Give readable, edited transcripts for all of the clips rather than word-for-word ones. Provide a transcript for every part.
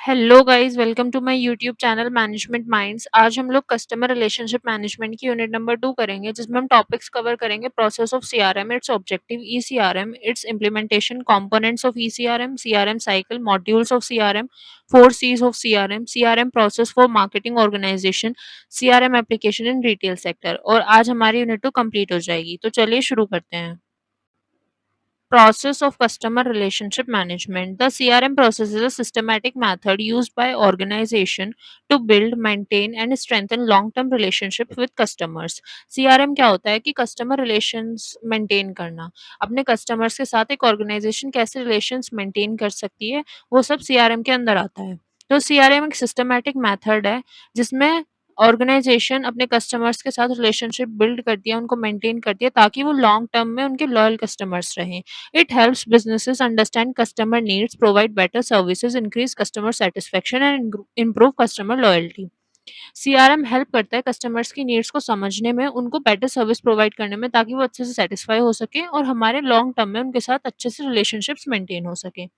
Hello guys, welcome to my YouTube channel management minds. आज हम लोग कस्टमर रिलेशनशिप मैनेजमेंट की यूनिट नंबर 2 करेंगे, जिसमें हम टॉपिक्स कवर करेंगे। Process of CRM, its objective, ECRM, its implementation, components of ECRM, CRM cycle, modules of CRM, 4 C's of CRM, CRM process for marketing organisation, CRM application in retail sector. और आज हमारी unit 2 complete हो जाएगी। तो चलिए शुरू करते हैं। Process of customer relationship management. The CRM process is a systematic method used by organization to build, maintain and strengthen long-term relationships with customers. CRM क्या होता है कि कस्टमर रिलेशंस मेंटेन करना। अपने कस्टमर्स के साथ एक ऑर्गेनाइजेशन कैसे रिलेशंस मेंटेन कर सकती है, वो सब सीआरएम के अंदर आता है। तो सीआरएम एक सिस्टमैटिक मेथड है जिसमें ऑर्गेनाइजेशन अपने कस्टमर्स के साथ रिलेशनशिप बिल्ड करती है, उनको मेंटेन करती है ताकि वो लॉन्ग टर्म में उनके लॉयल कस्टमर्स रहें। It helps businesses understand customer needs, provide better services, increase customer satisfaction and improve customer loyalty. CRM help करता है कस्टमर्स की नीड्स को समझने में, उनको बेटर सर्विस प्रोवाइड करने में ताकि वो अच्छे से सेटिस्फाई हो सके और हमारे लॉन्ग टर्म में उनके साथ अच्छे से रिलेशनशिप्स मेंटेन हो सके।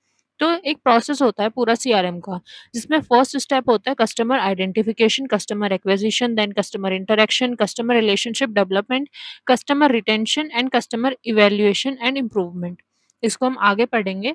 तो एक प्रोसेस होता है पूरा सीआरएम का, जिसमें फर्स्ट स्टेप होता है customer identification, customer acquisition, then customer interaction, customer relationship development, customer retention and customer evaluation and improvement. इसको हम आगे पढ़ेंगे।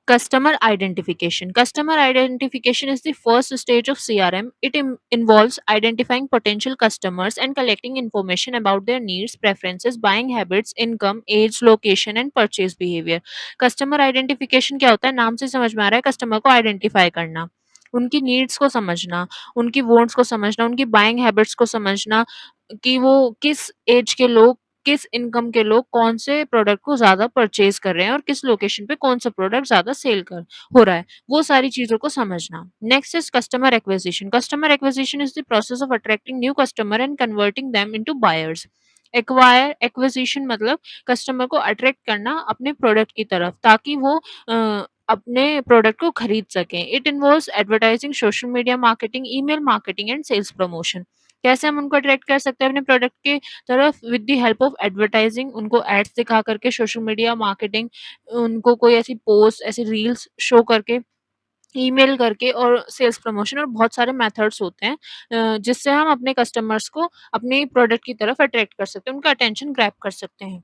Customer identification. Customer identification is the first stage of CRM. It involves identifying potential customers and collecting information about their needs, preferences, buying habits, income, age, location and purchase behavior. Customer identification क्या होता है? नाम से समझ में आ रहा है, customer को आइडेंटिफाई करना, उनकी नीड्स को समझना, उनकी वांट्स को समझना, उनकी बाइंग हैबिट्स को समझना कि वो किस एज के लोग, किस इनकम के लोग कौन से प्रोडक्ट को ज़्यादा परचेज़ कर रहे हैं और किस लोकेशन पे कौन सा प्रोडक्ट ज़्यादा सेल कर हो रहा है, वो सारी चीज़ों को समझना। Next is customer acquisition. Customer acquisition is the process of attracting new customer and converting them into buyers. Acquisition मतलब कस्टमर को अट्रैक्ट करना अपने प्रोडक्ट की तरफ ताकि वो अपने प्रोडक्ट को खरीद सकें। It involves advertising, social media marketing, email marketing and sales promotion. कैसे हम उनको अट्रैक्ट कर सकते हैं अपने प्रोडक्ट के तरफ? With the help of advertising, उनको एड्स दिखा करके, सोशल मीडिया मार्केटिंग, उनको कोई ऐसी पोस्ट, ऐसी रील्स शो करके, ईमेल करके और सेल्स प्रमोशन और बहुत सारे मेथड्स होते हैं जिससे हम अपने कस्टमर्स को अपने प्रोडक्ट की तरफ अट्रैक्ट कर सकते हैं, उनका अटेंशन ग्रैब कर सकते हैं।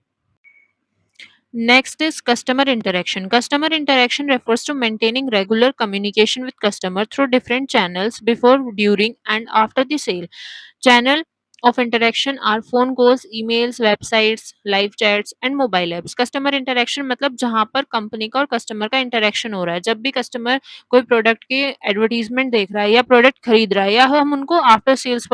Next is customer interaction. Customer interaction refers to maintaining regular communication with customer through different channels before, during, and after the sale. Channel of interaction are phone calls, emails, websites, live chats and mobile apps. Customer interaction मतलब जहाँ पर company का और customer का interaction हो रहा है। जब भी कस्टमर कोई प्रोडक्ट की एडवर्टाइजमेंट देख रहा है या प्रोडक्ट खरीद रहा है या हम उनको आफ्टर सेल्स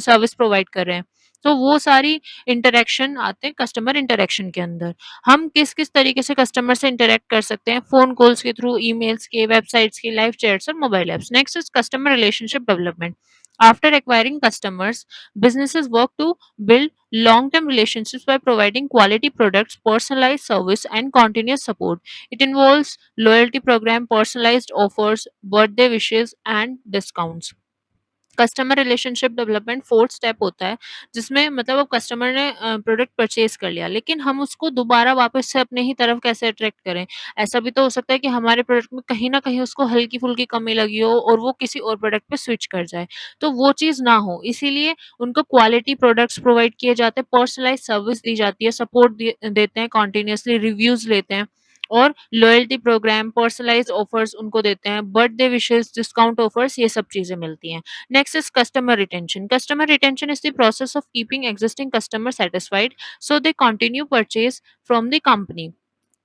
सर्विस प्रोवाइड कर रहे हैं, तो वो सारी इंटरेक्शन आते हैं कस्टमर इंटरेक्शन के अंदर। हम किस-किस तरीके से कस्टमर से इंटरैक्ट कर सकते हैं? फ़ोन कॉल्स के थ्रू, ईमेल्स के, वेबसाइट्स के, लाइव चैट्स और mobile apps. Next is customer relationship development. After acquiring customers, businesses work to build long-term relationships by providing quality products, personalized service, and continuous support. It involves loyalty program, personalized offers, birthday wishes, and discounts. Customer relationship development fourth step होता है, जिसमें मतलब अब customer ने product purchase कर लिया, लेकिन हम उसको दोबारा वापस से अपने ही तरफ कैसे अट्रैक्ट करें? ऐसा भी तो हो सकता है कि हमारे प्रोडक्ट में कहीं न कहीं उसको हल्की-फुल्की कमी लगी हो और वो किसी और प्रोडक्ट पे स्विच कर जाए, तो वो चीज़ ना हो, इसीलिए उनको क्वालिटी प्रोडक्ट्स प्रोवाइड किए जाते हैं, पर्सनलाइज़्ड सर्विस दी जाती है, सपोर्ट देते हैं, कंटीन्यूअसली रिव्यूज़ लेते हैं और लॉयल्टी प्रोग्राम, पर्सनलाइज़्ड ऑफर्स उनको देते हैं, बर्थडे विशेस, डिस्काउंट ऑफर्स, ये सब चीज़ें मिलती हैं। Next is customer retention. Customer retention is the process of keeping existing customers satisfied so they continue purchase from the company.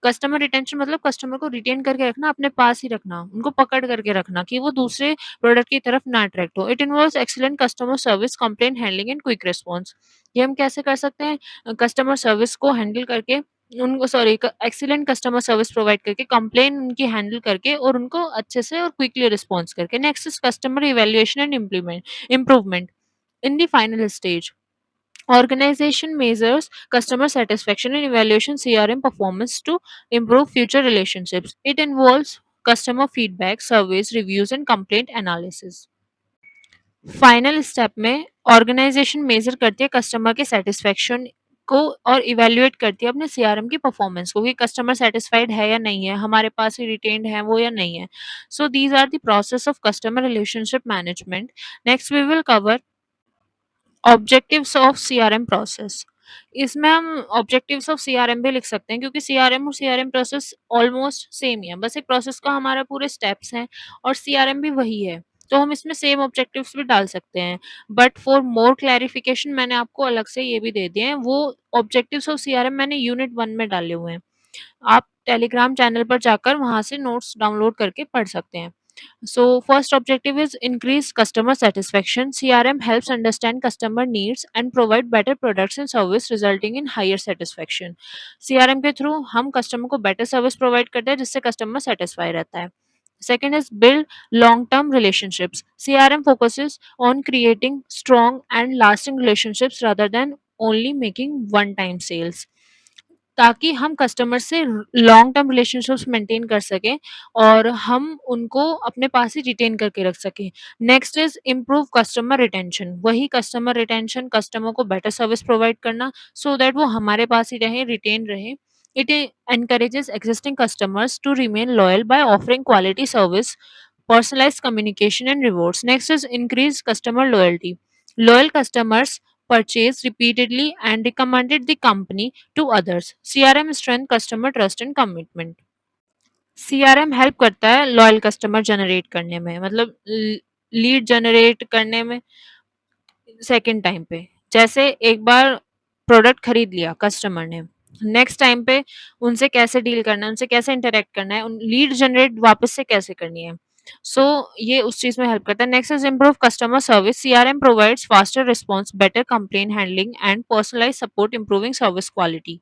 Customer retention मतलब customer को रिटेन करके रखना, अपने पास ही रखना, उनको पकड़ करके रखना कि वो दूसरे प्रोडक्ट की तरफ ना अट्रैक्ट हो। It involves excellent customer service, complaint handling and quick response. ये हम कैसे कर सकते हैं? कस्टमर सर्विस को हैंडल करके, उनको sorry excellent customer service provide करके, कंप्लेन उनकी हैंडल करके और उनको अच्छे से और क्विकली रिस्पॉन्स करके। Next is customer evaluation and improvement in the final stage. Organization measures customer satisfaction and evaluation CRM performance to improve future relationships. It involves customer feedback, surveys, reviews, and complaint analysis. Final step में organisation major करती है customer के satisfaction को और evaluate करती है अपने CRM की परफॉर्मेंस को कि कस्टमर सैटिस्फाइड है या नहीं है, हमारे पास ही रिटेन्ड है वो या नहीं है। So these are the process of customer relationship management. Next we will cover objectives of CRM process. इसमें हम ऑब्जेक्टिव्स ऑफ सीआरएम भी लिख सकते हैं क्योंकि सीआरएम और सीआरएम प्रोसेस ऑलमोस्ट सेम ही है, बस एक प्रोसेस का हमारा पूरे स्टेप्स हैं और सीआरएम भी वही है, तो हम इसमें सेम ऑब्जेक्टिव्स भी डाल सकते हैं। बट फॉर मोर क्लैरिफिकेशन मैंने आपको अलग से ये भी दे दिए हैं, वो ऑब्जेक्टिव्स ऑफ सीआरएम मैंने यूनिट 1 में डाले हुए हैं। आप टेलीग्राम चैनल पर जाकर वहाँ से नोट्स डाउनलोड करके पढ़ सकते हैं। So first objective is increase customer satisfaction. CRM helps understand customer needs and provide better products and service resulting in higher satisfaction. CRM के थ्रू हम कस्टमर को बेटर सर्विस प्रोवाइड करते हैं जिससे कस्टमर सेटिस्फाई रहता है. Second is build long-term relationships. CRM focuses on creating strong and lasting relationships rather than only making one-time sales. ताकि हम कस्टमर से लॉन्ग टर्म रिलेशनशिप्स मेंटेन कर सकें और हम उनको अपने पास ही रिटेन करके रख सकें। Next is improve customer retention. वही कस्टमर रिटेंशन, कस्टमर को बेटर सर्विस प्रोवाइड करना सो दैट वो हमारे पास ही रहें, रिटेन रहें। It encourages existing customers to remain loyal by offering quality service, personalized communication and rewards. Next is increase customer loyalty. Loyal customers purchase repeatedly and recommended the company to others. CRM strength customer trust and commitment. CRM help करता है loyal customer generate करने में, मतलब lead generate करने में second time पे। जैसे एक बार प्रोडक्ट खरीद लिया कस्टमर ने, नेक्स्ट टाइम पे उनसे कैसे डील करना है, उनसे कैसे इंटरेक्ट करना है, लीड जनरेट वापस से कैसे करनी है। सो ये उस चीज़ में हेल्प करता है। Next is improve customer service. CRM provides faster response, better complain handling and personalize support, improving service quality.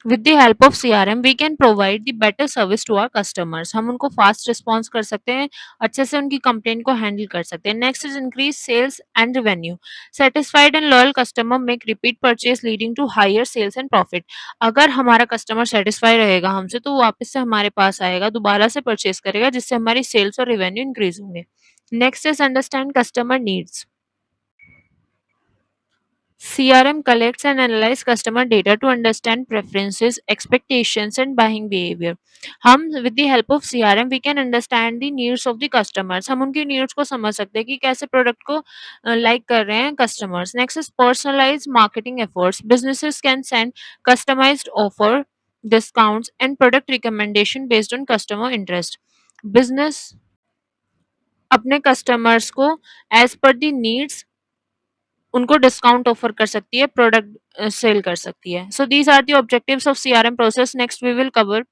With the help of CRM we can provide the better service to our customers. हम उनको fast response कर सकते हैं, अच्छे से उनकी complaint को handle कर सकते हैं। Next is increase sales and revenue. Satisfied and loyal customer make repeat purchase leading to higher sales and profit. अगर हमारा कस्टमर सेटिस्फाई रहेगा हमसे तो वो वापस से हमारे पास आएगा, दोबारा से परचेज करेगा, जिससे हमारी सेल्स और रेवेन्यू इंक्रीज होंगे। Next is understand customer needs. CRM collects and analyze customer data to understand preferences, expectations, and buying behavior. हम with the help of CRM we can understand the needs of the customers. हम उनकी needs को समझ सकते हैं कि कैसे product को like कर रहे हैं customers. Next is personalized marketing efforts. Businesses can send customized offer, discounts, and product recommendation based on customer interest. Business अपने customers को as per the needs उनको डिस्काउंट ऑफर कर सकती है, प्रोडक्ट सेल कर सकती है। So these are the objectives of CRM process. Next we will cover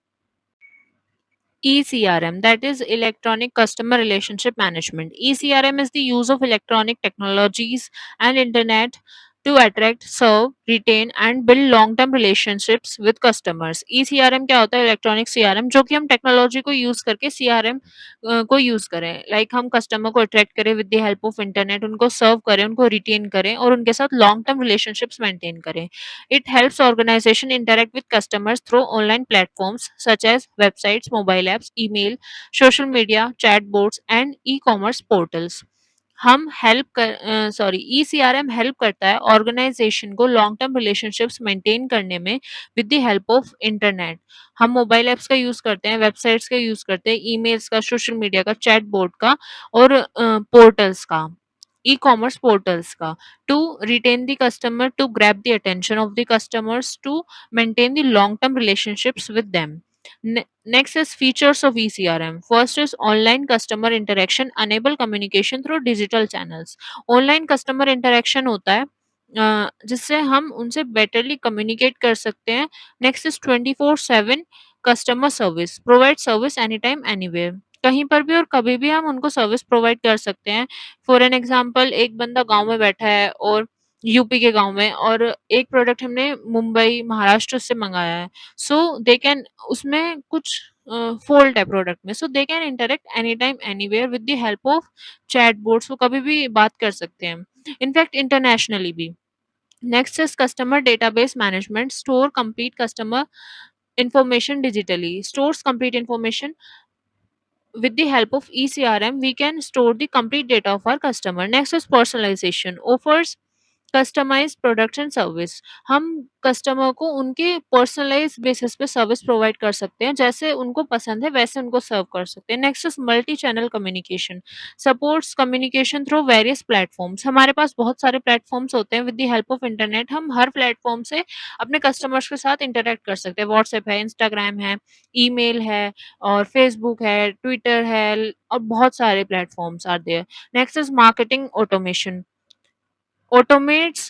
ECRM, that is Electronic Customer Relationship Management. ECRM is the use of electronic technologies and internet to attract, serve, retain and build long-term relationships with customers. ECRM क्या होता है? Electronic CRM, जो कि हम technology को use करके CRM को use करें, लाइक हम कस्टमर को अट्रैक्ट करें with the help of internet, उनको सर्व करें, उनको रिटेन करें और उनके साथ लॉन्ग टर्म रिलेशनशिप्स मेंटेन करें। It helps organization interact with customers through online platforms such as websites, mobile apps, email, social media, chatbots and e-commerce portals. हम help कर सॉरी ECRM हेल्प करता है ऑर्गेनाइजेशन को लॉन्ग टर्म रिलेशनशिप्स मेंटेन करने में with the help of internet. हम mobile apps का use करते हैं, वेबसाइट्स का यूज करते हैं, ईमेल्स का, सोशल मीडिया का, चैटबॉट का और पोर्टल्स का, e-commerce portals ka, to retain the customer, to grab the attention of the customers, to maintain the long term relationships with them. Next is features of ECRM. First is online customer interaction, enable communication through digital channels. Online customer interaction होता है जिससे हम उनसे betterly communicate कर सकते हैं। Next is 24/7 customer service, provide service any time anywhere. कहीं पर भी और कभी भी हम उनको सर्विस प्रोवाइड कर सकते हैं। फॉर एन एग्जांपल, एक बंदा गाँव में बैठा है और यूपी के गाँव में, और एक प्रोडक्ट हमने मुंबई, महाराष्ट्र से मँगाया है। सो दे कैन, उसमें कुछ फ़ॉल्ट है प्रोडक्ट में, so they can interact any time anywhere with the help of chatbots. वो कभी भी बात कर सकते हैं, इनफैक्ट इंटरनेशनली भी। Next is customer database management, store complete customer information digitally. Stores complete information. With the help of ECRM, we can store the complete data of our customer. Next is personalization. Offers customized products and service. हम customer को उनके personalize basis पे service provide कर सकते हैं, जैसे उनको पसंद है वैसे उनको सर्व कर सकते हैं। Next is multi channel communication, supports communication through various platforms. हमारे पास बहुत सारे प्लेटफॉर्म्स होते हैं, with the help of internet हम हर प्लेटफॉर्म से अपने कस्टमर्स के साथ इंटरेक्ट कर सकते हैं। व्हाट्सएप है, इंस्टाग्राम है, ईमेल है, और फेसबुक है, ट्विटर है, और बहुत सारे platforms are there. Next is marketing automation, automates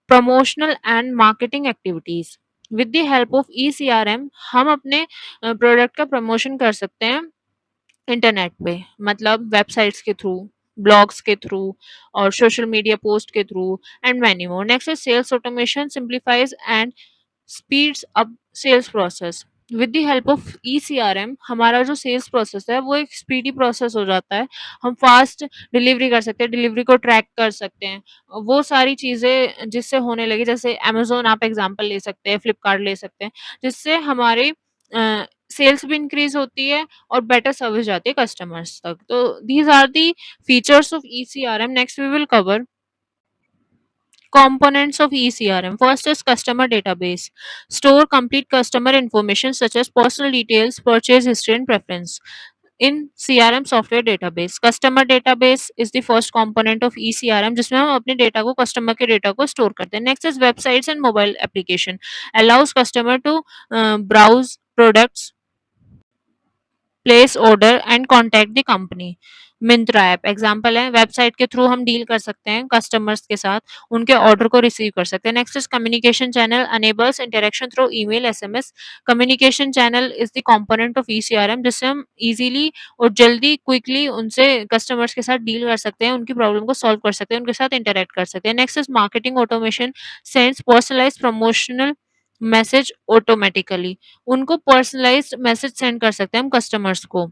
promotional and marketing activities। With the help of ECRM हम अपने प्रोडक्ट का प्रमोशन कर सकते हैं इंटरनेट पे, मतलब वेबसाइट्स के थ्रू, ब्लॉग्स के थ्रू, और सोशल मीडिया पोस्ट के through, and many more. Next is sales automation, simplifies and speeds up sales process. With the help of ECRM हमारा जो सेल्स प्रोसेस है वो एक स्पीडी प्रोसेस हो जाता है। हम फास्ट डिलीवरी कर सकते हैं, डिलीवरी को ट्रैक कर सकते हैं, वो सारी चीज़ें जिससे होने लगी, जैसे अमेज़न आप एग्ज़ाम्पल ले सकते हैं, फ्लिपकार्ट ले सकते हैं, जिससे हमारी सेल्स भी इंक्रीज़ होती है और बेटर सर्विस जाती है कस्टमर्स तक। तो these are the features of ECRM. Next we will cover components of ECRM. First is customer database. Store complete customer information such as personal details, purchase history, and preference in CRM software database. Customer database is the first component of ECRM, जिसमें हम अपने data को customer के data को store करते हैं। Next is websites and mobile application, allows customer to browse products, place order and contact the company. Myntra app example है, website के थ्रू हम डील कर सकते हैं कस्टमर्स के साथ, उनके ऑर्डर को रिसीव कर सकते हैं। Next is communication channel, enables interaction through email, SMS. Communication channel is the component of ECRM, जिससे हम इजीली और जल्दी क्विकली उनसे कस्टमर्स के साथ डील कर सकते हैं, उनकी प्रॉब्लम को सॉल्व कर सकते हैं, उनके साथ इंटरेक्ट कर सकते हैं। Next is marketing automation, sends personalised promotional message automatically, उनको पर्सनलाइज्ड मैसेज सेंड कर सकते हैं हम कस्टमर्स को।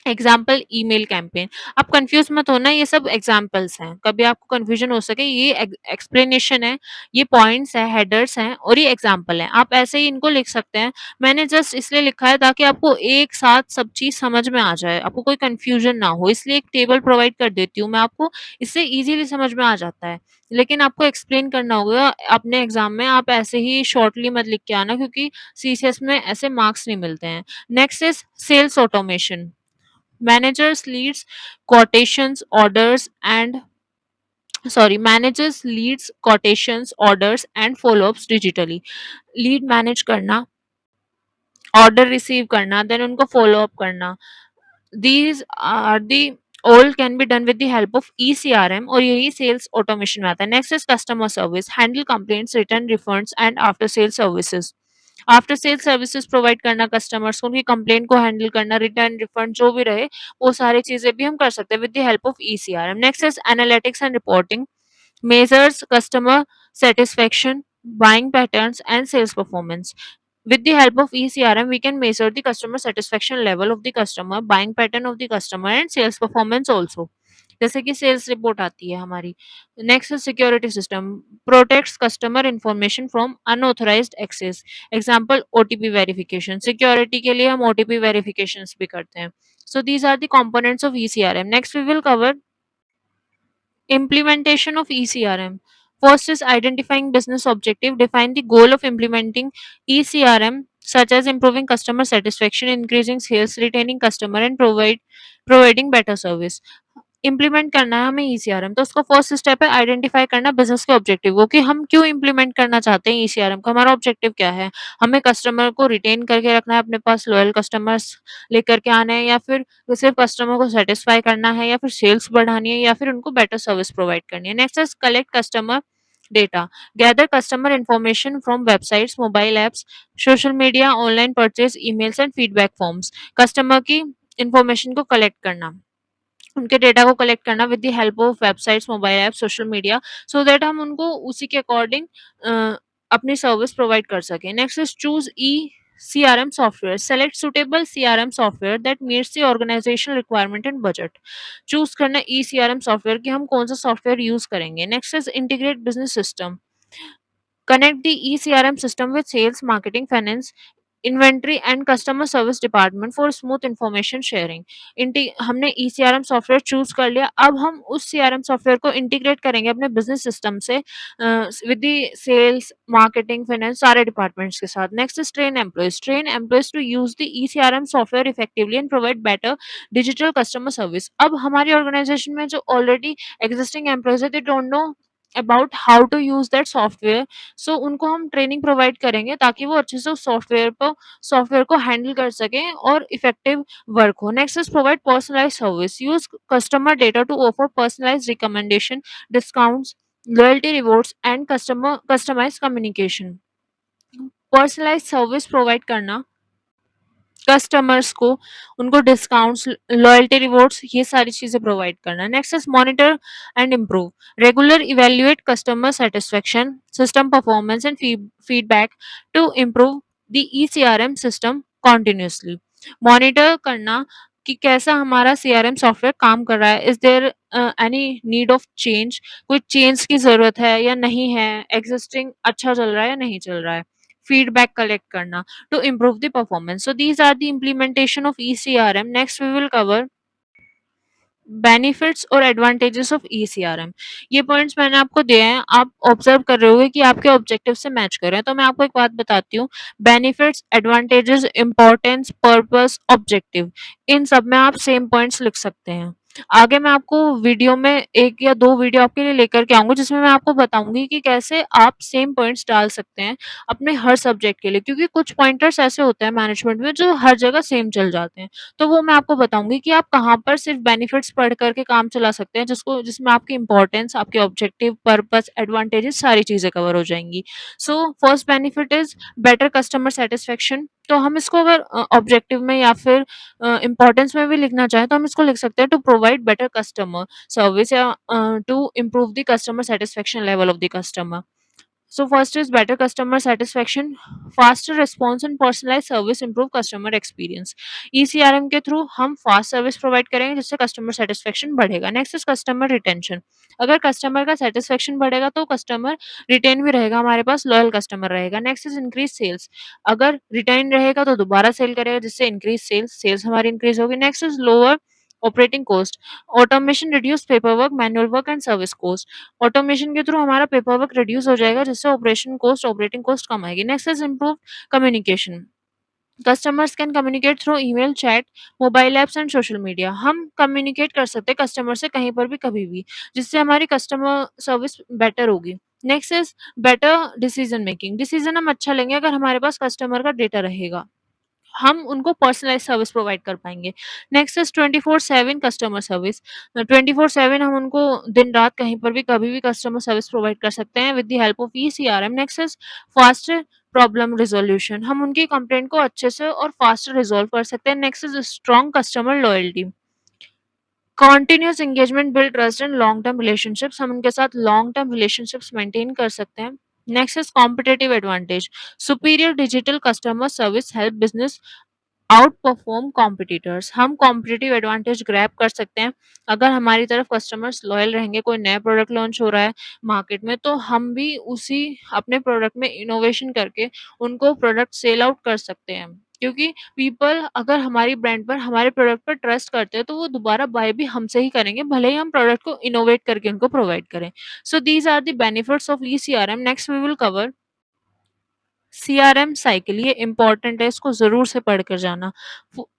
Example email campaign. आप कंफ्यूज मत होना, ये सब एग्जाम्पल्स हैं, कभी आपको कंफ्यूजन हो सके, ये एक्सप्लेनेशन है, ये पॉइंट्स है, हेडर्स हैं, और ये एग्जाम्पल है। आप ऐसे ही इनको लिख सकते हैं। मैंने जस्ट इसलिए लिखा है ताकि आपको एक साथ सब चीज समझ में आ जाए, आपको कोई कंफ्यूजन ना हो, इसलिए एक टेबल प्रोवाइड कर देती हूँ मैं आपको, इससे इजीली समझ में आ जाता है। लेकिन आपको एक्सप्लेन करना होगा अपने एग्जाम में, आप ऐसे ही शॉर्टली मत लिख के आना, क्योंकि सीसीएस में ऐसे मार्क्स नहीं मिलते हैं। Next is sales automation, managers leads quotations orders and managers leads quotations orders and follow-ups digitally। Lead manage करना, ऑर्डर रिसीव करना, देन उनको फॉलो अप करना, these are the all can be done with the help of ECRM, और यही sales automation में आता है। Next is customer service, handle complaints, return refunds and after sale services. After sale services provide करना customers को, उनकी complaint को handle करना, रिटर्न रिफंड जो भी रहे, वो सारी चीजें भी हम कर सकते हैं with the help of ECRM। Next is analytics and reporting, measures customer satisfaction, buying patterns, and sales performance. With the help of ECRM, we can measure the customer satisfaction level of the customer, buying pattern of the customer, and sales performance also. जैसे कि sales report आती है हमारी। Next security system, protects customer information from unauthorized access. Example OTP verification, security के लिए हम OTP verification भी करते हैं। So these are the components of ECRM। Next we will cover implementation of ECRM. First is identifying business objective. Define the goal of implementing ECRM, such as improving customer satisfaction, increasing sales, retaining customer, and providing better service. Implement करना है हमें ईसीआरएम, तो उसका first step है identify करना business के objective को, कि हम क्यों इम्प्लीमेंट करना चाहते हैं ईसीआरएम का, हमारा ऑब्जेक्टिव क्या है। हमें कस्टमर को रिटेन करके रखना है, अपने पास लॉयल कस्टमर्स लेकर के आना है, या फिर सिर्फ कस्टमर को सेटिस्फाई करना है, या फिर सेल्स बढ़ानी है, या फिर उनको बेटर सर्विस प्रोवाइड करनी है। Next is collect customer data, gather customer information from websites, mobile apps, social media, online purchase, emails and feedback forms. Customer की इंफॉर्मेशन को कलेक्ट करना, उनके डेटा को कलेक्ट करना with the help of websites, mobile app, social media, so that हम उनको उसी के अकॉर्डिंग अपनी सर्विस प्रोवाइड कर सकें। Next is choose CRM software, select suitable CRM software that meets the organization requirement and budget. Choose करना CRM software कि हम कौन सा सॉफ्टवेयर यूज करेंगे। Next is integrate business system, connect the ECRM system with sales, marketing, finance, inventory and customer service department for smooth information sharing. हमने E CRM software choose कर लिया, अब हम उस सीआरएम सॉफ्टवेयर को इंटीग्रेट करेंगे अपने बिजनेस सिस्टम से with the sales, marketing, finance सारे डिपार्टमेंट्स के साथ। Next is train employees to use the e CRM software effectively and provide better digital customer service. अब हमारी ऑर्गेनाइजेशन में जो ऑलरेडी एग्जिस्टिंग एम्प्लॉयज है, they don't know about how to use that software, so उनको हम training provide करेंगे ताकि वो अच्छे से उस सॉफ्टवेयर को हैंडल कर सकें और इफेक्टिव वर्क हो। Next is provide personalized service, use customer data to offer personalized recommendation, discounts, loyalty rewards and customized communication. Personalized service provide करना कस्टमर्स को, उनको डिस्काउंट्स, लॉयल्टी रिवॉर्ड्स, ये सारी चीजें प्रोवाइड करना। Next is monitor and improve, regular evaluate customer satisfaction, system performance and feedback to improve the ECRM system continuously. Monitor करना कि कैसा हमारा सीआरएम सॉफ्टवेयर काम कर रहा है, is there any need of change, कोई चेंज की जरूरत है या नहीं है, एग्जिस्टिंग अच्छा चल रहा है या नहीं चल रहा है। फीडबैक कलेक्ट करना to improve the performance. So these are the implementation of ECRM. Next we will cover benefits और एडवांटेजेस ऑफ ईसीआरएम। ये पॉइंट्स मैंने आपको दिए हैं, आप ऑब्जर्व कर रहे होगे कि आपके ऑब्जेक्टिव से मैच कर रहे हैं। तो मैं आपको एक बात बताती हूँ, benefits, advantages, importance, purpose, objective, इन सब में आप सेम पॉइंट्स लिख सकते हैं। आगे मैं आपको वीडियो में एक या दो वीडियो आपके लिए लेकर के आऊंगी जिसमें मैं आपको बताऊंगी कि कैसे आप सेम पॉइंट्स डाल सकते हैं अपने हर सब्जेक्ट के लिए, क्योंकि कुछ पॉइंटर्स ऐसे होते हैं मैनेजमेंट में जो हर जगह सेम चल जाते हैं। तो वो मैं आपको बताऊंगी कि आप कहाँ पर सिर्फ बेनिफिट्स पढ़ करके काम चला सकते हैं, जिसमें आपकी इंपॉर्टेंस, आपके ऑब्जेक्टिव, पर्पस, एडवांटेजेस सारी चीजें कवर हो जाएंगी। So first benefit is better customer satisfaction. तो हम इसको अगर ऑब्जेक्टिव में या फिर इंपॉर्टेंस में भी लिखना चाहें तो हम इसको लिख सकते हैं to provide better customer service या to improve the customer satisfaction level of the customer. So first is better customer satisfaction, faster response and personalized service improve customer experience. ECRM के थ्रू हम फास्ट सर्विस प्रोवाइड करेंगे जिससे customer satisfaction बढ़ेगा। Next is customer retention, अगर customer का satisfaction बढ़ेगा तो customer retain भी रहेगा, हमारे पास लॉयल कस्टमर रहेगा। नेक्स्ट इज इंक्रीज सेल्स, अगर रिटेन रहेगा तो दोबारा सेल करेगा जिससे इंक्रीज सेल्स हमारी इंक्रीज होगी। Next is lower operating cost, automation reduce paper work, manual work and service cost. Automation के थ्रू हमारा पेपर वर्क रिड्यूस हो जाएगा जिससे ऑपरेटिंग कॉस्ट कम आएगी। Next is improve communication, customers can communicate through email, chat, mobile apps and social media. हम communicate कर सकते हैं कस्टमर से कहीं पर भी कभी भी, जिससे हमारी कस्टमर सर्विस बेटर होगी। Next is better decision making, decision हम अच्छा लेंगे अगर हमारे पास कस्टमर का डेटा रहेगा, हम उनको पर्सनलाइज़ सर्विस प्रोवाइड कर पाएँगे। Next is 24/7 customer service. 24/7 हम उनको दिन-रात कहीं पर भी, कभी भी कस्टमर सर्विस प्रोवाइड कर सकते हैं with the help of ECRM. Next is faster problem resolution, हम उनकी कंप्लेंट को अच्छे से और फास्ट रिज़ॉल्व कर सकते हैं। Next is strong customer loyalty, continuous engagement build trust and long term relationships, हम उनके साथ लॉन्ग टर्म रिलेशनशिप्स मेंटेन कर सकते हैं। Next is competitive advantage, superior digital customer service help business out perform competitors, हम कॉम्पिटिटिव एडवांटेज ग्रैब कर सकते हैं अगर हमारी तरफ कस्टमर्स लॉयल रहेंगे। कोई नया प्रोडक्ट लॉन्च हो रहा है मार्केट में तो हम भी उसी अपने प्रोडक्ट में इनोवेशन करके उनको प्रोडक्ट सेल आउट कर सकते हैं, क्योंकि पीपल अगर हमारी ब्रांड पर, हमारे प्रोडक्ट पर ट्रस्ट करते हैं तो वो दोबारा बाय भी हमसे ही करेंगे, भले ही हम प्रोडक्ट को इनोवेट करके उनको प्रोवाइड करें। So these are the benefits of E CRM. Next we will cover CRM cycle, ये इंपॉर्टेंट है, इसको जरूर से पढ़ कर जाना।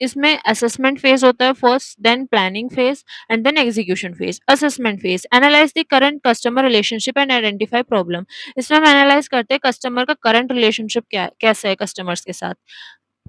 इसमें असेसमेंट फेज होता है first, then planning phase and then execution phase. Assessment phase, analyze the current customer relationship and identify problem, इसमें हम एनालाइज करते हैं कस्टमर का करंट रिलेशनशिप क्या कैसा है कस्टमर्स के साथ,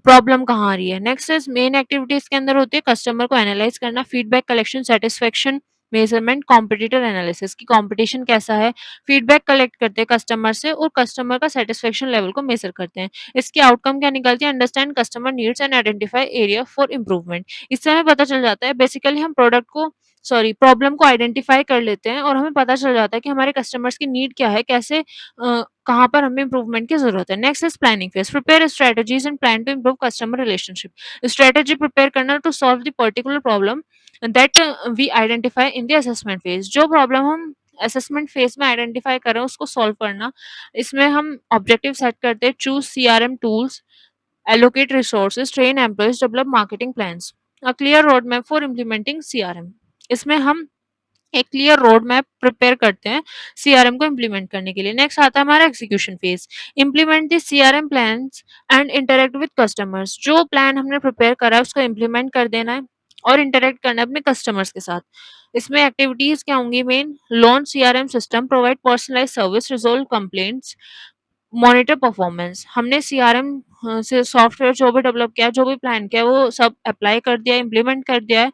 प्रॉब्लम कहाँ आ रही है। नेक्स्ट इज मेन एक्टिविटीज के अंदर होती है कस्टमर को एनालाइज करना, feedback collection, satisfaction measurement, competitor analysis की कंपटीशन कैसा है, फीडबैक कलेक्ट करते हैं कस्टमर से और कस्टमर का सेटिस्फेक्शन लेवल को मेजर करते हैं। इसकी आउटकम क्या निकलती है, understand customer needs and identify area for improvement. इससे हमें पता चल जाता है, बेसिकली हम प्रोडक्ट को, सॉरी, प्रॉब्लम को आइडेंटिफाई कर लेते हैं और हमें पता चल जाता है कि हमारे कस्टमर्स की नीड क्या है, कैसे कहाँ पर हमें इम्प्रूवमेंट की जरूरत है। Next is planning phase, prepare strategies and plan to improve customer relationship, strategy prepare करना to solve the particular problem that we identify in the assessment phase, जो प्रॉब्लम हम असेसमेंट फेज में आइडेंटिफाई कर रहे हैं उसको सॉल्व करना। इसमें हम ऑब्जेक्टिव सेट करते हैं, choose CRM tools allocate resources, train employees, develop marketing plans. A clear roadmap for implementing CRM. इसमें हम एक क्लियर रोड मैप प्रिपेयर करते हैं सीआरएम को इम्प्लीमेंट करने के लिए। नेक्स्ट आता है हमारा execution phase. Implement the CRM plans and interact with customers. जो प्लान हमने प्रिपेयर करा है उसको इम्प्लीमेंट कर देना है और इंटरेक्ट करना है अपने कस्टमर्स के साथ। इसमें एक्टिविटीज क्या होंगी main? Launch CRM system, provide personalize service, resolve complaints, monitor performance. हमने सीआरएम से सॉफ्टवेयर जो भी डेवलप किया, जो भी प्लान किया, वो सब अप्लाई कर दिया, इम्प्लीमेंट कर दिया है।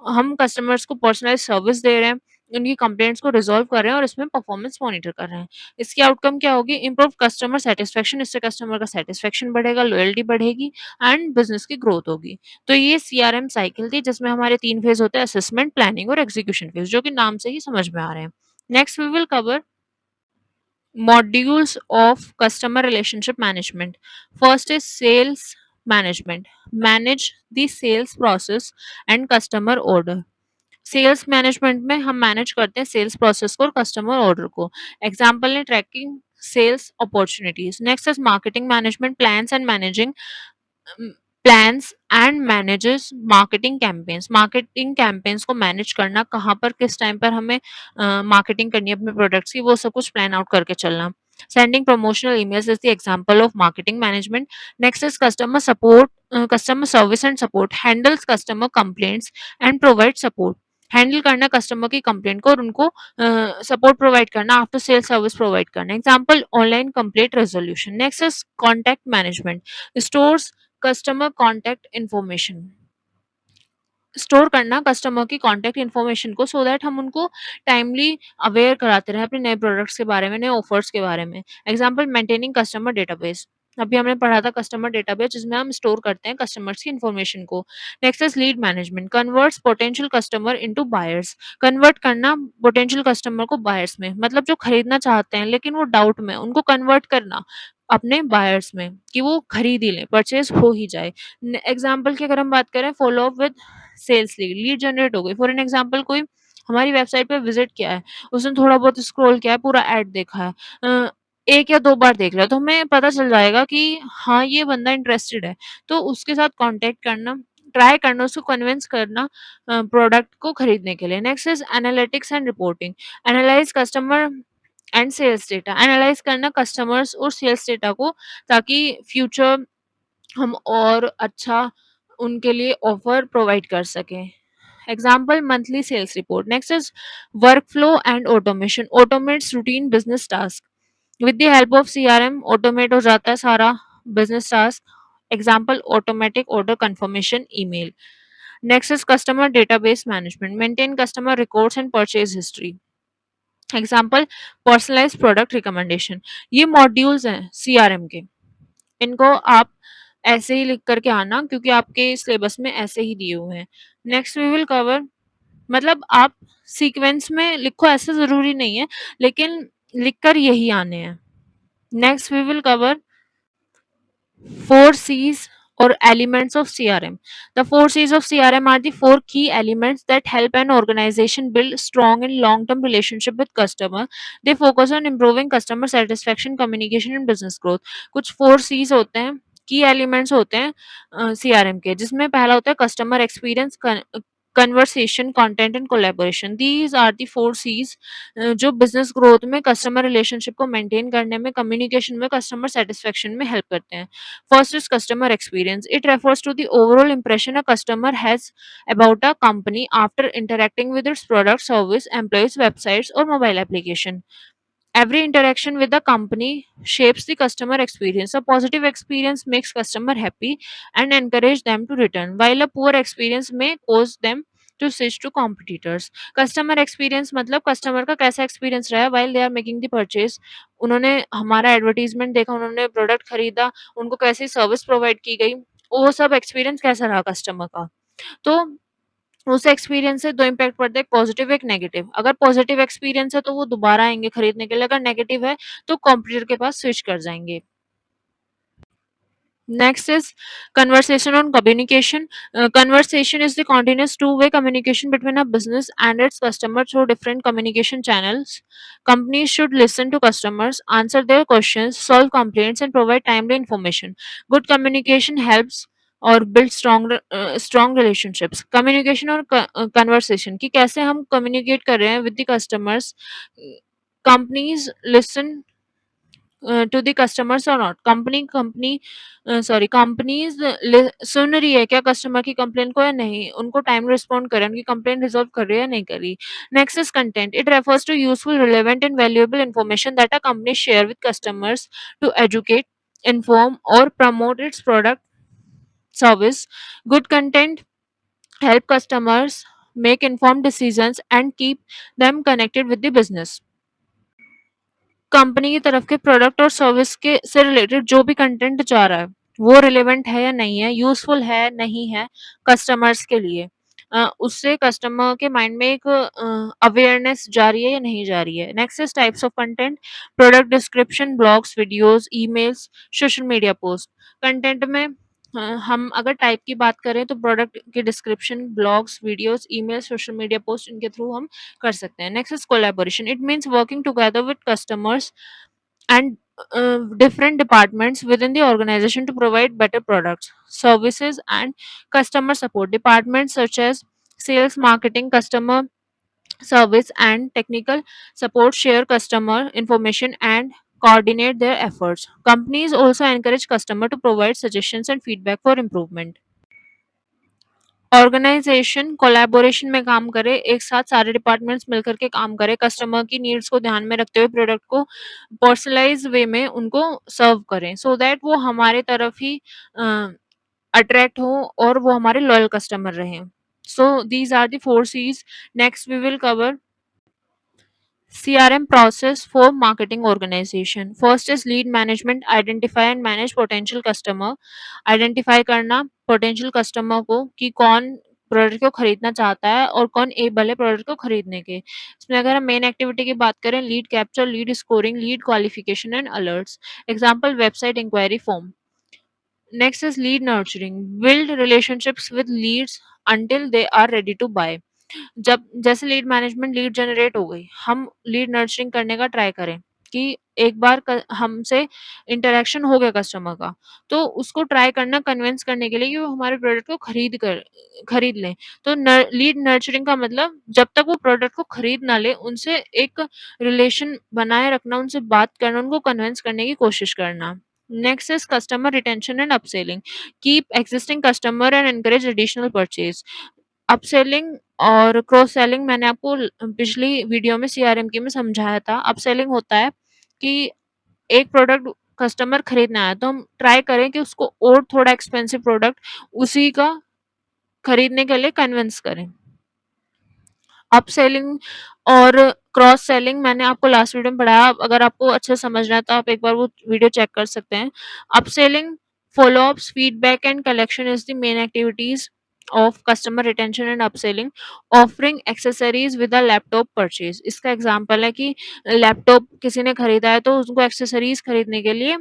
हम कस्टमर्स को पर्सनलाइज सर्विस दे रहे हैं, उनकी कंप्लेंट्स को रिजॉल्व कर रहे हैं और इसमें परफॉर्मेंस मॉनिटर कर रहे हैं। इसकी आउटकम क्या होगी? Improve customer satisfaction. इससे कस्टमर का सेटिस्फेक्शन बढ़ेगा, लॉयल्टी बढ़ेगी एंड बिजनेस की ग्रोथ होगी। तो ये सीआरएम साइकिल थी जिसमें हमारे 3 फेज होते हैं: असेसमेंट, प्लानिंग और एग्जीक्यूशन फेज, जो कि नाम से ही समझ में आ रहे हैं। Next we will cover modules of customer relationship management. First is sales management. Manage the sales process and customer order. Sales management में हम मैनेज करते हैं सेल्स प्रोसेस को और कस्टमर ऑर्डर को। एग्जाम्पल है tracking sales opportunities. Next is marketing management, plans and managing plans and manages marketing campaigns. Marketing campaigns को manage करना, कहाँ पर किस टाइम पर हमें मार्केटिंग करनी है अपने प्रोडक्ट्स की, वो सब कुछ प्लान आउट करके चलना। Sending promotional emails is the example of marketing management. Next is customer support, customer service and support, handles customer complaints and provide support. Handle करना कस्टमर की कंप्लेंट को और उनको सपोर्ट प्रोवाइड करना, आफ्टर सेल सर्विस प्रोवाइड करना। Example online complaint resolution. Next is contact management, stores customer contact information. Store करना customer की contact information को, सो दैट हम उनको टाइमली अवेयर कराते रहे अपने नए प्रोडक्ट्स के बारे में, नए ऑफर्स के बारे में। Example maintaining customer database. अभी हमने पढ़ा था कस्टमर डेटाबेस जिसमें हम स्टोर करते हैं कस्टमर्स की इन्फॉर्मेशन को। Next is lead management, converts potential customer into buyers. Convert करना पोटेंशियल कस्टमर को बायर्स में, मतलब जो खरीदना चाहते हैं लेकिन वो डाउट में, उनको कन्वर्ट करना अपने बायर्स में कि वो खरीद ही लें, परचेज हो ही जाए। एग्जाम्पल की अगर हम बात करें, follow up with sales lead, lead generate हो गई। फॉर एन एग्जांपल कोई हमारी वेबसाइट पे विजिट किया है, उसने थोड़ा बहुत स्क्रॉल किया है, पूरा ऐड देखा है, 1 या 2 बार देख लिया, तो हमें पता चल जाएगा कि हाँ, ये बंदा इंटरेस्टेड है। तो उसके साथ कॉन्टैक्ट करना, ट्राई करना, उसको कन्विंस करना प्रोडक्ट को खरीदने के लिए। Next is analytics and reporting, analyze customer and sales data. Analyze करना कस्टमर्स और सेल्स डेटा को, ताकि फ्यूचर हम और अच्छा उनके लिए ऑफर प्रोवाइड कर सकें। Example monthly sales report. Next is work flow and automation, automates routine business task. With the help of CRM automate हो जाता है सारा business task. Example automatic order confirmation email. Next is customer database management, maintain customer records and purchase history. Example personalize product recommendation. ये modules हैं CRM के, इनको आप ऐसे ही लिख करके आना क्योंकि आपके सिलेबस में ऐसे ही दिए हुए हैं। नेक्स्ट वी विल कवर, मतलब आप सीक्वेंस में लिखो ऐसा ज़रूरी नहीं है, लेकिन लिखकर यही आने हैं। Next we will cover 4 C's or elements of CRM. The 4 C's of CRM are the 4 key elements that help an organization build strong and long-term relationship with customer. They focus on improving customer satisfaction, communication and business growth. कुछ 4 C's होते हैं, की elements होते हैं CRM के, जिसमें पहला होता है customer experience, conversation, content and collaboration. These are the 4 C's जो बिजनेस ग्रोथ में, कस्टमर रिलेशनशिप को मेंटेन करने में, कम्युनिकेशन में, कस्टमर सेटिस्फेक्शन में हेल्प करते हैं। First is customer experience. It refers to the overall impression a customer has about a company after interacting with its product, service, employees, websites, or mobile application. Every interaction with the company shapes the customer experience. A positive experience makes customer happy and encourage them to return, while a poor experience may cause them to switch to competitors. Customer experience मतलब customer का कैसा experience रहा है while they are making the purchase. उन्होंने हमारा advertisement देखा, उन्होंने product खरीदा, उनको कैसी सर्विस प्रोवाइड की गई, वो सब एक्सपीरियंस कैसा रहा कस्टमर का। तो उस एक्सपीरियंस से 2 इम्पैक्ट पड़ते हैं, एक पॉजिटिव एक नेगेटिव। अगर पॉजिटिव एक्सपीरियंस है तो वो दोबारा आएँगे खरीदने के लिए, अगर नेगेटिव है तो कॉम्पिटिटर के पास स्विच कर जाएँगे। Next is conversation on communication. Conversation is the continuous two-way communication between a business and its customer through different communication channels. Companies should listen to customers, answer their questions, solve complaints, and provide timely information. Good communication helps और build strong relationships. Communication और conversation कि कैसे हम communicate कर रहे हैं with the customers. Companies listen to the customers or not. Companies सुन रही है क्या कस्टमर की कंप्लेन को या नहीं, उनको टाइम रिस्पॉन्ड करें, उनकी कंप्लेन रिजॉल्व कर रही है या नहीं कर रही. Next is content. It refers to useful relevant and valuable information that a company share with customers to educate, inform or promote its product service. Good content help customers make informed decisions and keep them connected with the business. Company की तरफ के product और service के से related जो भी content जा रहा है, वो रिलेवेंट है या नहीं है, यूज़फुल है, नहीं है कस्टमर्स के लिए। उससे कस्टमर के माइंड में एक अवेयरनेस जा रही है या नहीं जा रही है। Next is types of content, product description, blogs, videos, emails, social media post. Content में हम अगर टाइप की बात करें तो प्रोडक्ट के description, blogs, videos, email, social media post इनके थ्रू हम कर सकते हैं. Next is collaboration. It means working together with customers and different departments within the organization to provide better products, services, and customer support. Departments such as sales, marketing, customer service, and technical support share customer information and coordinate their efforts. Companies also encourage customer to provide suggestions and feedback for improvement. Organization collaboration में काम करे, एक साथ सारे departments मिलकर के काम करे, कस्टमर की नीड्स को ध्यान में रखते हुए प्रोडक्ट को पर्सनलाइज्ड वे में उनको सर्व करें, सो दैट वो हमारे तरफ ही अट्रैक्ट हो और वो हमारे लॉयल कस्टमर रहें. So these are the 4 C's. Next we will cover CRM process for marketing organization. First is lead management. Identify and manage potential customer. Identify करना potential customer को कि कौन प्रोडक्ट को खरीदना चाहता है और कौन एबल है प्रोडक्ट को खरीदने के. इसमें अगर हम मेन एक्टिविटी की बात करें, lead capture, lead scoring, lead qualification and alerts. Example website inquiry form. Next is lead nurturing. Build relationships with leads until they are ready to buy. जब जैसे लीड मैनेजमेंट, लीड जनरेट हो गई, हम lead nurturing करने का try करें कि एक बार हमसे इंटरेक्शन हो गया कस्टमर का, तो उसको ट्राई करना कन्विंस करने के लिए कि वो हमारे प्रोडक्ट को खरीद लें. तो लीड नर्चरिंग का मतलब जब तक वो प्रोडक्ट को खरीद ना ले, उनसे एक रिलेशन बनाए रखना, उनसे बात करना, उनको कन्विंस करने की कोशिश करना. Next is customer retention and upselling. Keep existing customer and encourage additional purchase. Upselling और क्रॉस सेलिंग मैंने आपको पिछली वीडियो में सीआरएम की में समझाया था. अपसेलिंग होता है कि एक प्रोडक्ट कस्टमर खरीदना आया तो हम ट्राई करें कि उसको और थोड़ा एक्सपेंसिव प्रोडक्ट उसी का खरीदने के लिए कन्विंस करें. अपसेलिंग और क्रॉस सेलिंग मैंने आपको लास्ट वीडियो में पढ़ाया. अगर आपको अच्छे समझना है तो आप एक बार वो वीडियो चेक कर सकते हैं. Upselling, follow-ups, feedback and collection is the main activities of customer retention and upselling. Offering accessories with a laptop purchase. इसका एग्जांपल है कि लैपटॉप किसी ने खरीदा है तो उसको एक्सेसरीज खरीदने के लिए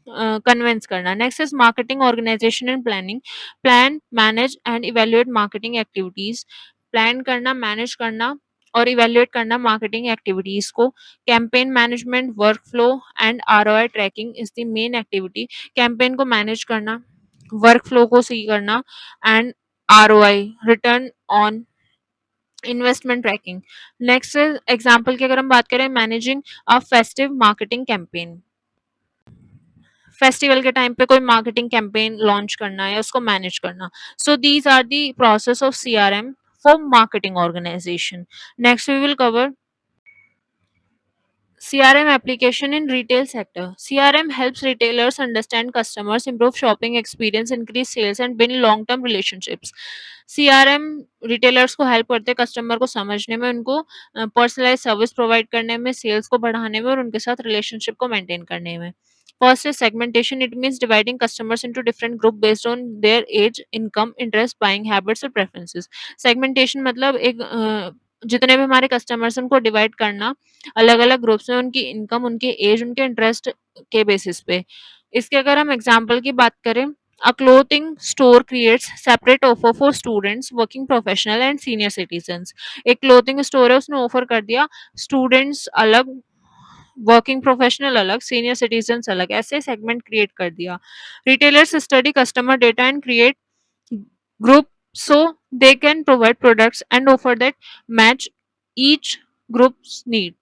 कन्विंस करना. Next is marketing organization and planning. Plan, manage and evaluate marketing activities. Plan करना, मैनेज करना और इवेल्युएट करना मार्केटिंग एक्टिविटीज को. Campaign management, work flow and ROI tracking is the main activity. Campaign को मैनेज करना, work flow को see करना and ROI, return on investment tracking. Next example की अगर हम बात करें, managing a festive marketing campaign. Festival के टाइम पे कोई मार्केटिंग कैंपेन लॉन्च करना है या उसको मैनेज करना. So these are the process of CRM for marketing organization. Next we will cover CRM application in retail sector. CRM helps retailers understand customers, improve shopping experience, increase sales and build long-term relationships. CRM retailers को help करते हैं customer को समझने में, उनको personalise service provide करने में, sales को बढ़ाने में और उनके साथ रिलेशनशिप को मेंटेन करने में. First is segmentation. It means dividing customers into different group based on their age, income, interest, buying habits और preferences. Segmentation मतलब एक जितने भी हमारे कस्टमर्स उनको डिवाइड करना अलग अलग ग्रुप्स में, उनकी इनकम, उनके एज, उनके इंटरेस्ट के बेसिस पे. इसके अगर हम एग्जाम्पल की बात करें, a clothing store creates separate offer for students, working professional and senior citizens. एक क्लोथिंग स्टोर है, उसने ऑफर कर दिया स्टूडेंट्स अलग, वर्किंग प्रोफेशनल अलग, सीनियर सिटीजन्स अलग, ऐसे सेगमेंट क्रिएट कर दिया। Retailers study customer data and create group so they can provide products and offer that match each group's need।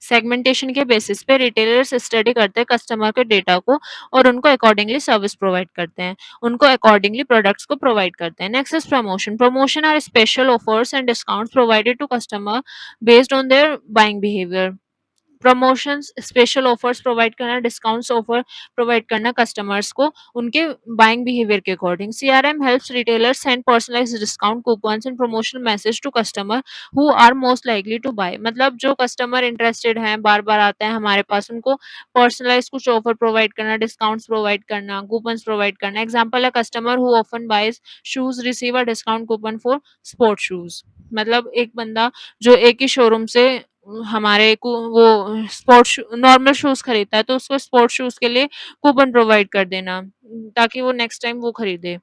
Segmentation के बेसिस पे रिटेलर्स स्टडी करते हैं कस्टमर के डेटा को और उनको अकॉर्डिंगली सर्विस प्रोवाइड करते हैं, उनको अकॉर्डिंगली प्रोडक्ट्स को प्रोवाइड करते हैं। Next is promotion. Promotion are special offers and discounts provided to customer based on their buying behaviour. Promotions, special offers provide करना, डिस्काउंट्स ऑफर प्रोवाइड करना कस्टमर्स को उनके बाइंग बिहेवियर के according. CRM helps retailers send personalized discount coupons and promotional message to customer who are most likely to buy. मतलब जो customer interested हैं, बार-बार आते हैं हमारे पास, उनको पर्सनलाइज्ड कुछ ऑफर प्रोवाइड करना, डिस्काउंट्स प्रोवाइड करना, कूपन्स प्रोवाइड करना। एग्जांपल है, customer who often boys shoes receive a discount coupon for sport shoes. मतलब एक बंदा जो एक ही शोरूम से हमारे को वो स्पोर्ट्स नॉर्मल शूज़ खरीदता है, तो उसको स्पोर्ट्स शूज़ के लिए कूपन प्रोवाइड कर देना, ताकि वो नेक्स्ट टाइम वो खरीदे।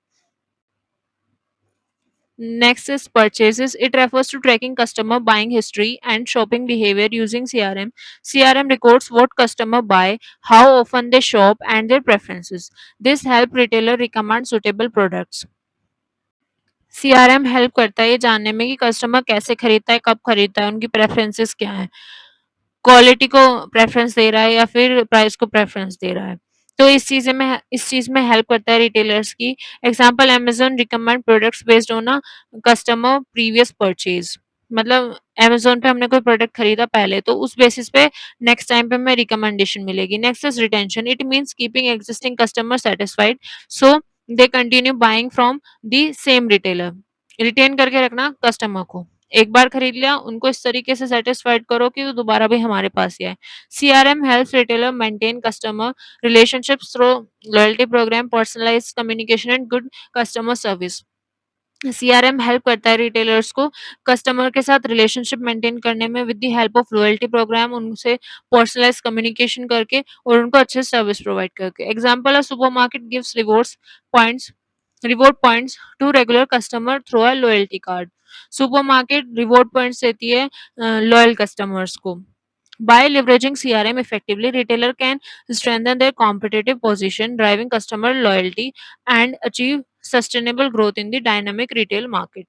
Next is purchases. It refers to tracking customer buying history and shopping behavior using CRM. CRM records what customer buy, how often they shop, and their preferences. This help retailer recommend suitable products. CRM help करता है ये जानने में कि customer कैसे खरीदता है, कब खरीदता है, उनकी प्रेफरेंसेस क्या है, क्वालिटी को प्रेफ़रेंस दे रहा है या फिर प्राइस को प्रेफ़रेंस दे रहा है। तो इस चीज़ में हेल्प करता है रिटेलर्स की। Example, Amazon recommend products based on a customer previous purchase. मतलब अमेज़न पे हमने कोई प्रोडक्ट खरीदा पहले, तो उस बेसिस पे नेक्स्ट टाइम पे हमें रिकमेंडेशन मिलेगी। Next is retention. It means keeping existing customer satisfied so they continue buying from the same retailer. Retain करके रखना कस्टमर को। एक बार खरीद लिया, उनको इस तरीके से सैटिस्फाइड करो कि वो दोबारा भी हमारे पास ही आए। CRM helps retailer maintain customer relationships through loyalty program, personalized communication and good customer service. CRM help करता है रिटेलर्स को कस्टमर के साथ रिलेशनशिप मेंटेन करने में with the help of loyalty program, उनसे पर्सनलाइज्ड कम्युनिकेशन करके और उनको अच्छे सर्विस प्रोवाइड करके। Example, a supermarket gives points reward points to regular customer through a loyalty card. Supermarket reward points देती है लॉयल कस्टमर्स को। By leveraging CRM effectively, retailer can strengthen their competitive position, driving customer loyalty, and achieve sustainable growth in the dynamic retail market।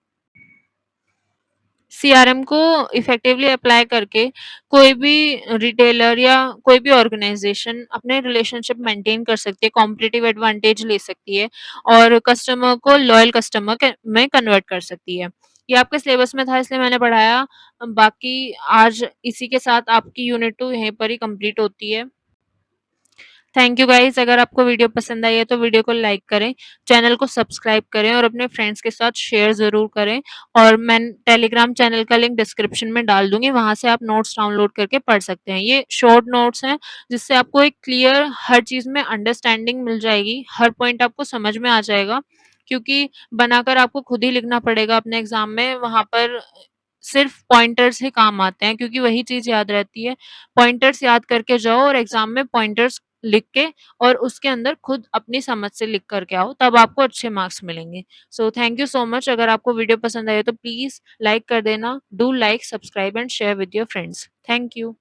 CRM को effectively apply करके कोई भी retailer या कोई भी ऑर्गेनाइजेशन अपने रिलेशनशिप मेंटेन कर सकती है, कॉम्पिटिटिव एडवांटेज ले सकती है और कस्टमर को लॉयल कस्टमर में कन्वर्ट कर सकती है। ये आपके सिलेबस में था इसलिए मैंने पढ़ाया। बाकी आज इसी के साथ आपकी यूनिट 2 यहीं पर ही कंप्लीट होती है। Thank you guys. अगर आपको वीडियो पसंद आई है तो वीडियो को लाइक करें, चैनल को सब्सक्राइब करें और अपने फ्रेंड्स के साथ शेयर ज़रूर करें। और मैं टेलीग्राम चैनल का लिंक डिस्क्रिप्शन में डाल दूँगी, वहाँ से आप नोट्स डाउनलोड करके पढ़ सकते हैं। ये शॉर्ट नोट्स हैं जिससे आपको एक क्लियर हर चीज़ में अंडरस्टैंडिंग मिल जाएगी, हर पॉइंट आपको समझ में आ जाएगा, क्योंकि बनाकर आपको खुद ही लिखना पड़ेगा अपने एग्ज़ाम में। वहाँ पर सिर्फ़ पॉइंटर्स ही काम आते हैं क्योंकि वही चीज़ याद रहती है। पॉइंटर्स याद करके जाओ और एग्ज़ाम में पॉइंटर्स लिख के और उसके अंदर खुद अपनी समझ से लिख कर के आओ, तब आपको अच्छे मार्क्स मिलेंगे। So thank you so much. अगर आपको वीडियो पसंद आई हो तो प्लीज़ लाइक कर देना। Do like, subscribe and share with your friends. Thank you.